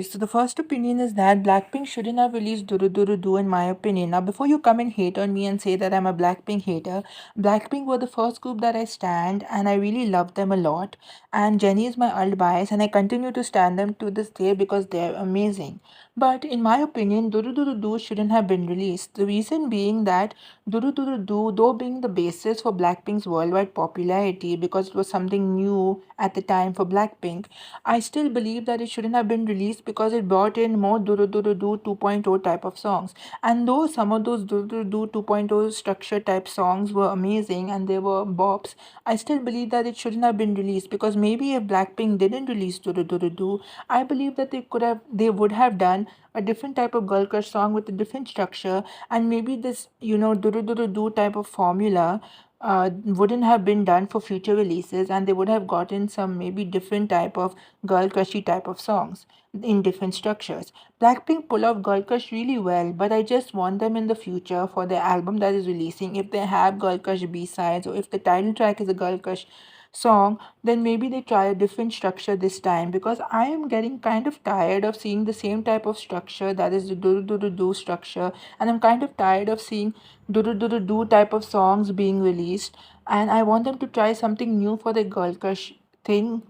Okay, so the first opinion is that Blackpink shouldn't have released Duru Duru Do in my opinion. Now, before you come and hate on me and say that I'm a Blackpink hater, Blackpink were the first group that I stand and I really love them a lot. And Jennie is my Alvares and I continue to stand them to this day because they're amazing. But in my opinion, Duru Duru Do shouldn't have been released. The reason being that Duru Duru Do, though being the basis for Blackpink's worldwide popularity because it was something new at the time for Blackpink, I still believe that it shouldn't have been released because it brought in more Duru Duru Do 2.0 type of songs. And though some of those Duru Duru Do 2.0 structure type songs were amazing and they were bops, I still believe that it shouldn't have been released because maybe if Blackpink didn't release Duru Duru Do, I believe that they would have done a different type of girl crush song with a different structure, and maybe this Duru Duru Do type of formula wouldn't have been done for future releases, and they would have gotten some maybe different type of girl crushy type of songs in different structures. Blackpink pull off girl crush really well, but I just want them in the future for their album that is releasing. If they have girl crush B sides, or if the title track is a girl crush song, then maybe they try a different structure this time because I am getting kind of tired of seeing the same type of structure that is the do do do do structure, and I'm kind of tired of seeing do do do do do type of songs being released, and I want them to try something new for the girl crush thing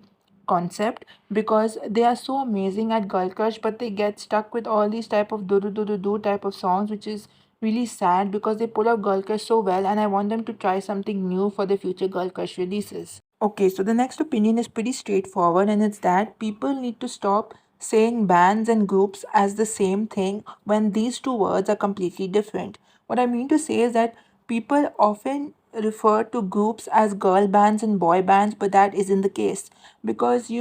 concept because they are so amazing at girl crush, but they get stuck with all these type of do do do do do type of songs, which is really sad because they pull off girl crush so well, and I want them to try something new for the future girl crush releases. Okay, so the next opinion is pretty straightforward, and it's that people need to stop saying bands and groups as the same thing when these two words are completely different. What I mean to say is that people often refer to groups as girl bands and boy bands, but that isn't the case because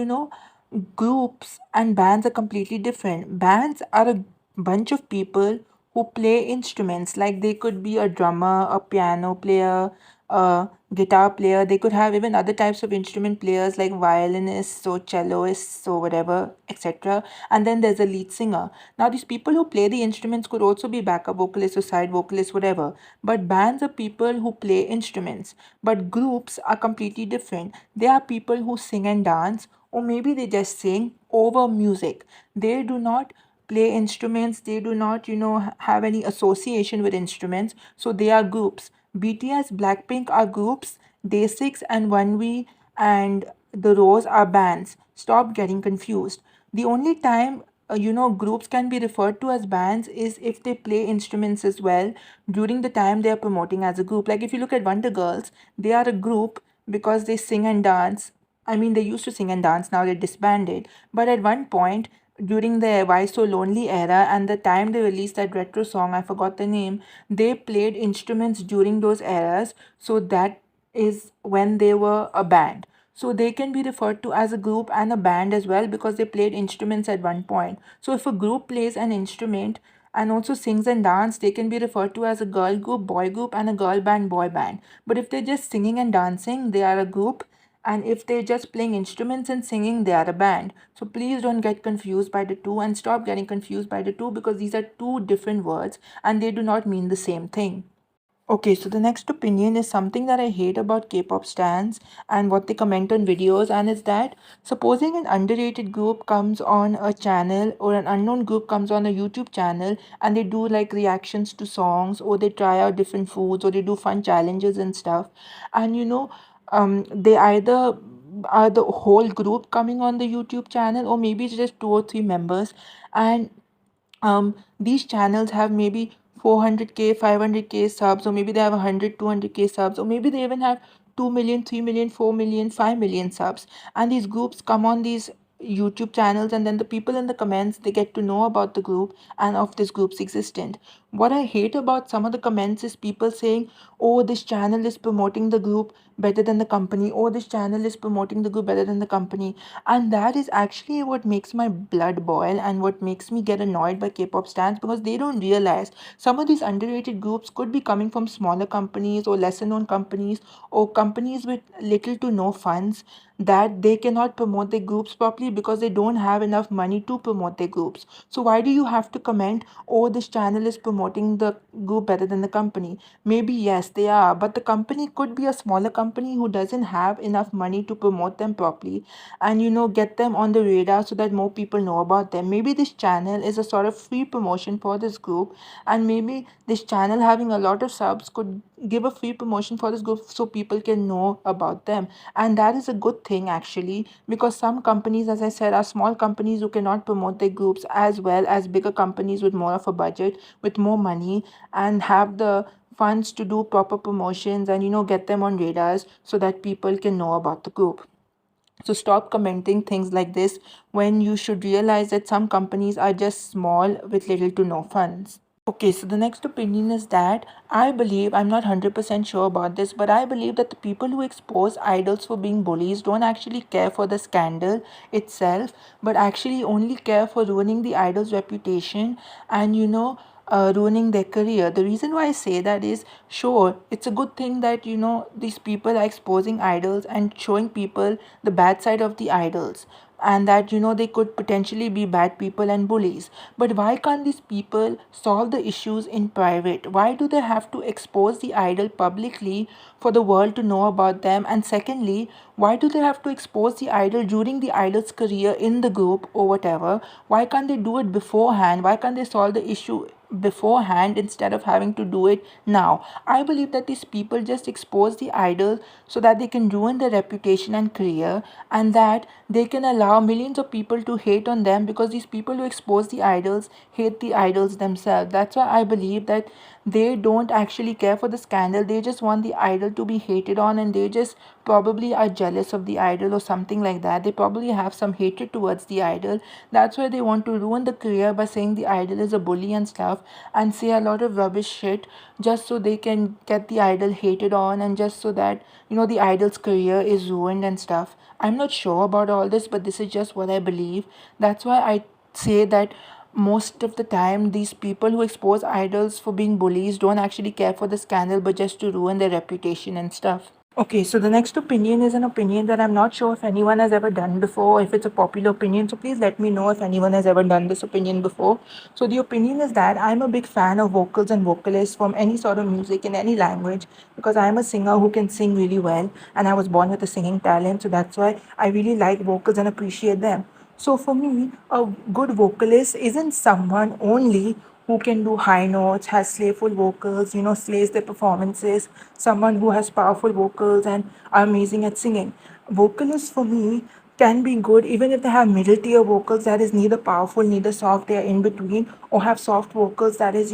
groups and bands are completely different. Bands are a bunch of people who play instruments, like they could be a drummer, a piano player, a guitar player. They could have even other types of instrument players like violinists or cellists or whatever, etc. And then there's a lead singer. Now, these people who play the instruments could also be backup vocalists or side vocalists, whatever. But bands are people who play instruments. But groups are completely different. They are people who sing and dance, or maybe they just sing over music. They do not play instruments, they do not have any association with instruments, so they are groups. BTS, Blackpink are groups, Day6 and 1V and the Rose are bands. Stop getting confused. The only time groups can be referred to as bands is if they play instruments as well during the time they are promoting as a group. Like if you look at Wonder Girls, they are a group because they sing and dance. I mean, they used to sing and dance, now they're disbanded. But at one point, during the Why So Lonely era and the time they released that retro song, I forgot the name, they played instruments during those eras. So that is when they were a band. So they can be referred to as a group and a band as well because they played instruments at one point. So if a group plays an instrument and also sings and dance, they can be referred to as a girl group, boy group, and a girl band, boy band. But if they're just singing and dancing, they are a group, and if they're just playing instruments and singing, they are a band. So please don't get confused by the two, and stop getting confused by the two because these are two different words and they do not mean the same thing. Okay, so the next opinion is something that I hate about K-pop stans and what they comment on videos, and it's that supposing an underrated group comes on a channel or an unknown group comes on a YouTube channel and they do like reactions to songs, or they try out different foods, or they do fun challenges and stuff, and they either are the whole group coming on the YouTube channel, or maybe it's just two or three members, and these channels have maybe 400k 500k subs, or maybe they have 100 200k subs, or maybe they even have 2 million 3 million 4 million 5 million subs, and these groups come on these YouTube channels, and then the people in the comments, they get to know about the group and of this group's existence. What I hate about some of the comments is people saying, oh, this channel is promoting the group better than the company, oh, this channel is promoting the group better than the company. And that is actually what makes my blood boil and what makes me get annoyed by K-pop stans, because they don't realize some of these underrated groups could be coming from smaller companies or lesser known companies, or companies with little to no funds, that they cannot promote their groups properly because they don't have enough money to promote their groups. So why do you have to comment, oh, this channel is promoting promoting the group better than the company. Maybe yes, they are, but the company could be a smaller company who doesn't have enough money to promote them properly and get them on the radar so that more people know about them. Maybe this channel is a sort of free promotion for this group, and maybe this channel having a lot of subs could give a free promotion for this group so people can know about them. And that is a good thing actually, because some companies, as I said, are small companies who cannot promote their groups as well as bigger companies with more of a budget, with more money, and have the funds to do proper promotions and get them on radars so that people can know about the group. So stop commenting things like this when you should realize that some companies are just small with little to no funds. Okay, so the next opinion is that I believe, I'm not 100% sure about this, but I believe that the people who expose idols for being bullies don't actually care for the scandal itself, but actually only care for ruining the idol's reputation and, ruining their career. The reason why I say that is, sure, it's a good thing that, these people are exposing idols and showing people the bad side of the idols, and that they could potentially be bad people and bullies. But why can't these people solve the issues in private? Why do they have to expose the idol publicly for the world to know about them? And secondly, why do they have to expose the idol during the idol's career in the group or whatever? Why can't they do it beforehand? Why can't they solve the issue beforehand instead of having to do it now? I believe that these people just expose the idol so that they can ruin their reputation and career, and that they can allow millions of people to hate on them, because these people who expose the idols hate the idols themselves. That's why I believe that they don't actually care for the scandal. They just want the idol to be hated on, and they just probably are jealous of the idol or something like that. They probably have some hatred towards the idol. That's why they want to ruin the career by saying the idol is a bully and stuff, and say a lot of rubbish shit just so they can get the idol hated on, and just so that the idol's career is ruined and stuff. I'm not sure about all this, but this is just what I believe. That's why I say that most of the time these people who expose idols for being bullies don't actually care for the scandal, but just to ruin their reputation and stuff. Okay, so the next opinion is an opinion that I'm not sure if anyone has ever done before, if it's a popular opinion. So please let me know if anyone has ever done this opinion before. So the opinion is that I'm a big fan of vocals and vocalists from any sort of music in any language, because I'm a singer who can sing really well, and I was born with a singing talent. So that's why I really like vocals and appreciate them. So for me, a good vocalist isn't someone only who can do high notes, has slayful vocals, slays their performances, someone who has powerful vocals and are amazing at singing. Vocalists for me can be good even if they have middle tier vocals that is neither powerful, neither soft, they are in between, or have soft vocals that is,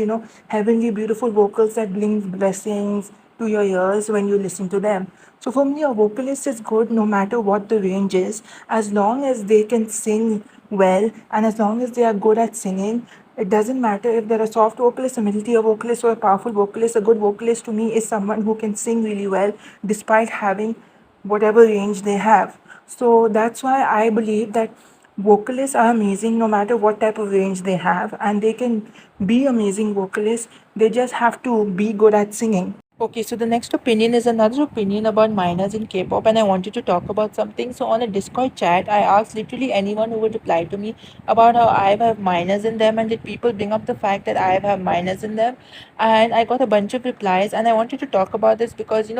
heavenly beautiful vocals that brings blessings to your ears when you listen to them. So for me, a vocalist is good no matter what the range is, as long as they can sing well and as long as they are good at singing. It doesn't matter if they're a soft vocalist, a middle tier vocalist, or a powerful vocalist. A good vocalist to me is someone who can sing really well despite having whatever range they have. So that's why I believe that vocalists are amazing no matter what type of range they have, and they can be amazing vocalists. They just have to be good at singing. Okay, so the next opinion is another opinion about minors in K-pop, and I wanted to talk about something. So on a Discord chat, I asked literally anyone who would reply to me about how I have minors in them, and did people bring up the fact that I have minors in them, and I got a bunch of replies, and I wanted to talk about this because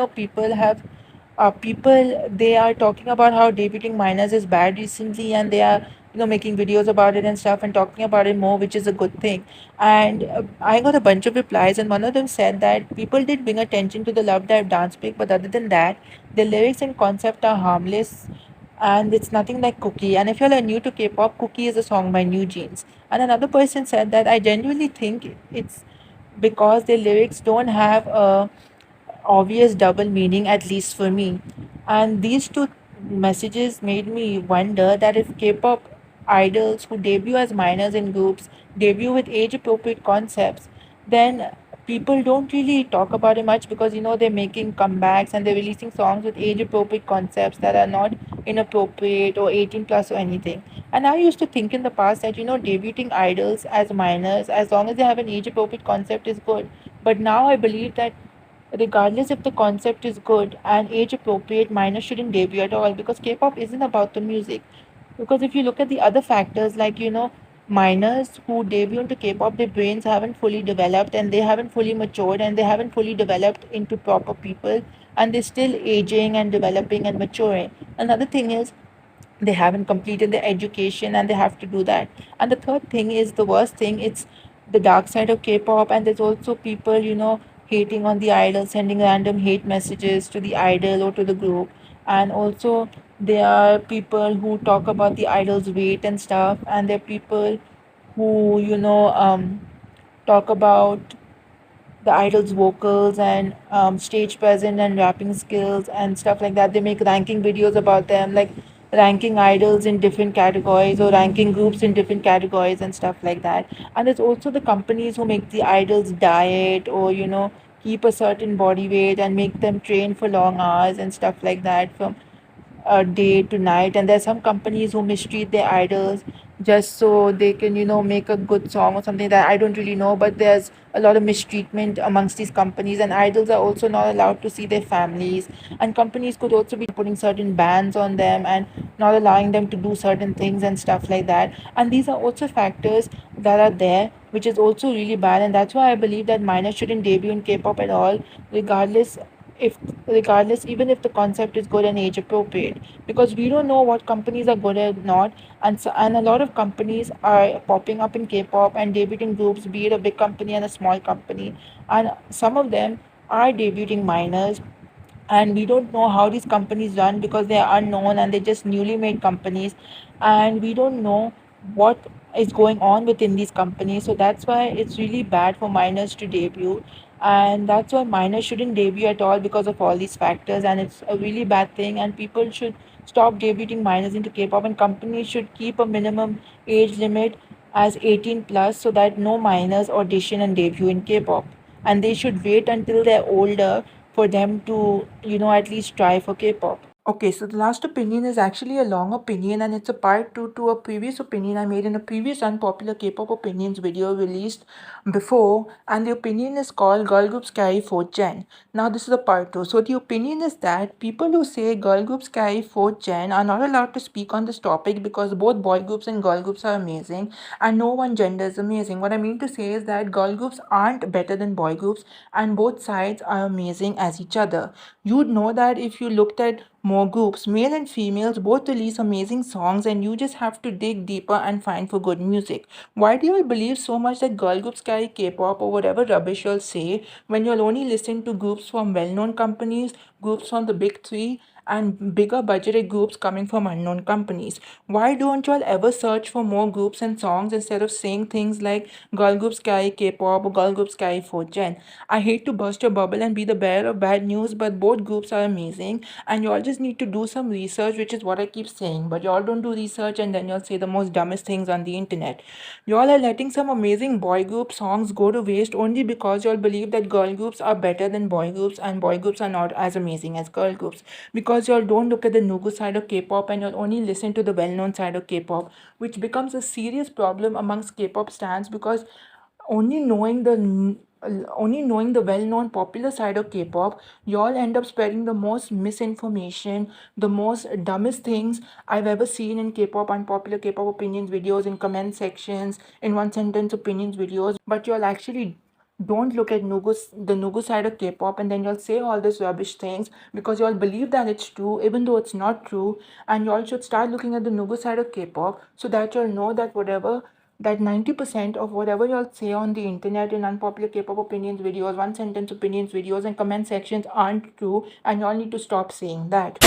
people, they are talking about how debuting minors is bad recently, and they are making videos about it and stuff and talking about it more, which is a good thing. And I got a bunch of replies, and one of them said that people did bring attention to the Love Dive dance pic, but other than that, the lyrics and concept are harmless, and it's nothing like Cookie. And if you're new to K-pop, Cookie is a song by New Jeans. And another person said that I genuinely think it's because the lyrics don't have a obvious double meaning, at least for me. And these two messages made me wonder that if K-pop idols who debut as minors in groups debut with age-appropriate concepts, then people don't really talk about it much, because they're making comebacks and they're releasing songs with age-appropriate concepts that are not inappropriate or 18 plus or anything. And I used to think in the past that debuting idols as minors, as long as they have an age-appropriate concept, is good. But now I believe that regardless if the concept is good and age appropriate, minors shouldn't debut at all, because K-pop isn't about the music. Because if you look at the other factors, like minors who debut into K-pop, their brains haven't fully developed and they haven't fully matured and they haven't fully developed into proper people, and they're still aging and developing and maturing. Another thing is they haven't completed their education and they have to do that. And the third thing is the worst thing, it's the dark side of K-pop, and there's also people, hating on the idol, sending random hate messages to the idol or to the group. And also there are people who talk about the idol's weight and stuff, and there are people who talk about the idol's vocals and stage presence and rapping skills and stuff like that. They make ranking videos about them, like ranking idols in different categories or ranking groups in different categories and stuff like that. And there's also the companies who make the idols diet or keep a certain body weight and make them train for long hours and stuff like that from day to night. And there's some companies who mistreat their idols just so they can make a good song or something that I don't really know, but there's a lot of mistreatment amongst these companies, and idols are also not allowed to see their families, and companies could also be putting certain bans on them and not allowing them to do certain things and stuff like that. And these are also factors that are there, which is also really bad. And that's why I believe that minors shouldn't debut in K-pop at all, regardless if regardless even if the concept is good and age appropriate, because we don't know what companies are good or not. And a lot of companies are popping up in K-pop and debuting groups, be it a big company and a small company, and some of them are debuting minors, and we don't know how these companies run because they are unknown and they're just newly made companies, and we don't know what is going on within these companies. So that's why it's really bad for minors to debut, and that's why minors shouldn't debut at all because of all these factors, and it's a really bad thing, and people should stop debuting minors into K-pop, and companies should keep a minimum age limit as 18 plus so that no minors audition and debut in K-pop, and they should wait until they're older for them to at least try for K-pop. Okay, so the last opinion is actually a long opinion, and it's a part two to a previous opinion I made in a previous unpopular K-pop opinions video released before, and the opinion is called Girl Groups Carry 4th Gen. Now this is a part two. So the opinion is that people who say girl groups carry 4th gen are not allowed to speak on this topic because both boy groups and girl groups are amazing and no one gender is amazing. What I mean to say is that girl groups aren't better than boy groups and both sides are amazing as each other. You'd know that if you looked at more groups, male and females both release amazing songs, and you just have to dig deeper and find for good music. Why do you all believe so much that girl groups carry K-pop or whatever rubbish you'll say when you'll only listen to groups from well-known companies, groups from the big three, and bigger budgeted groups coming from unknown companies? Why don't y'all ever search for more groups and songs instead of saying things like girl groups carry K-pop or girl groups carry 4th gen? I hate to burst your bubble and be the bearer of bad news, but both groups are amazing and y'all just need to do some research, which is what I keep saying. But y'all don't do research and then y'all say the most dumbest things on the internet. Y'all are letting some amazing boy group songs go to waste only because y'all believe that girl groups are better than boy groups and boy groups are not as amazing as girl groups. Because y'all don't look at the Nugu side of K-pop and y'all only listen to the well-known side of K-pop, which becomes a serious problem amongst K-pop stans because only knowing the only knowing the well-known popular side of K-pop, y'all end up spreading the most misinformation, the most dumbest things I've ever seen in K-pop unpopular K-pop opinions videos, in comment sections, in one sentence opinions videos. But y'all actually don't look at the Nugu side of K-pop, and then y'all say all these rubbish things because y'all believe that it's true, even though it's not true. And y'all should start looking at the Nugu side of K-pop so that y'all know that whatever that 90% of whatever y'all say on the internet in unpopular K-pop opinions videos, one sentence opinions videos, and comment sections aren't true, and y'all need to stop saying that.